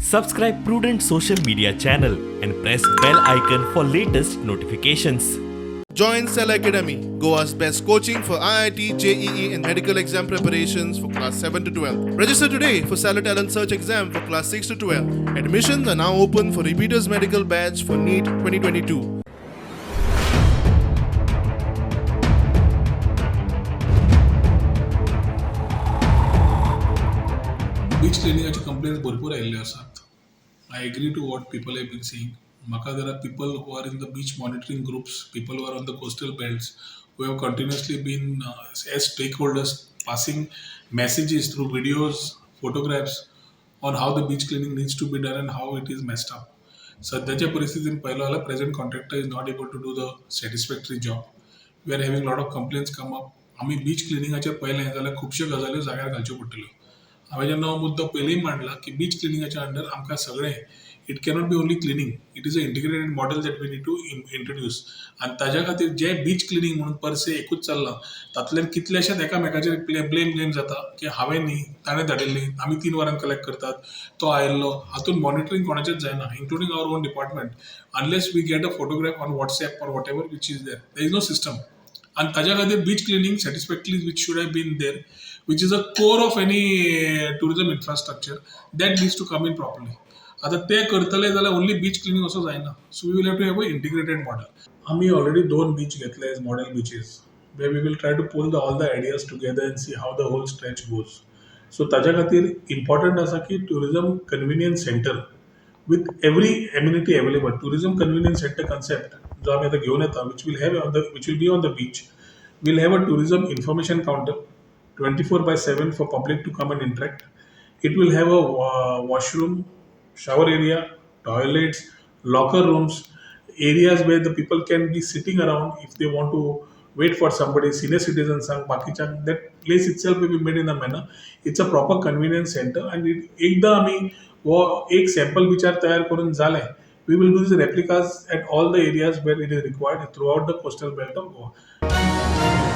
Subscribe Prudent social media channel and press bell icon for latest notifications. Join Cell Academy, Goa's best coaching for IIT, JEE and medical exam preparations for class 7 to 12. Register today for Cell Talent Search exam for class 6 to 12. Admissions are now open for repeaters medical batch for NEET 2022. Beach क्लिनिंगाचे complaints भरपूर आयिल्ले आसात. I agree to what people have been saying. There are people who are in the beach monitoring groups, people who are on the coastal belts, who have continuously been as stakeholders passing messages through videos, photographs on how the beach cleaning needs to be done and how it is messed up. सध्याच्या परिस्थितीत पहिलं आला present contractor is not able to do the satisfactory job. We are having a lot of complaints come up. आम्ही बीच क्लिनिंगाचे पहिले जाल्यार खुबश्यो गजाल्यो जाग्यार घालच्यो पडटल्यो. हांवें जेन्ना हो मुद्दो पयलीं मांडला की बीच क्लिनिंगाच्या अंडर आमकां सगळें it cannot be only cleaning, it is a integrated model that we need to introduce. आनी ताज्या खातीर जे बीच क्लिनिंग म्हणून परसे एकूच चल्लां तातूंतल्यान कितलेशेच एकामेकाचेर ब्लेम जाता की हांवें न्ही ताणें धाडिल्ली, आमी 3 वरां कलेक्ट करतात, तो आयिल्लो. हातूंत मॉनिटरींग कोणाचेंच जायना, including our own department, unless we get a photograph on WhatsApp or whatever which is there is no system. And ताज्या खातीर बीच cleaning satisfactorily which should have been there, which is a core of any tourism infrastructure, that needs to come in properly. आता ते करतले जाल्यार only बीच cleaning असो जायना. So we will have to have a integrated model. आमी already 2 beach घेतले as model beaches, where we will try to pull all the ideas together and see how the whole stretch goes. So ताज्या खातीर important आसा की tourism convenience centre with every amenity available, tourism convenience center concept जो आम्ही आता घेऊन येता, which will be on the beach. We'll have a tourism information counter 24/7 for public to come and interact. It will have a washroom, shower area, toilets, locker rooms, areas where the people can be sitting around if they want to wait for somebody, senior citizens and बाकीच्या. That place itself will be made in a manner. It's a proper convenience center and एकदा आम्ही वो एक sample विचार तयार करून झाले, we will do these replicas at all the areas where it is required throughout the coastal belt of Goa.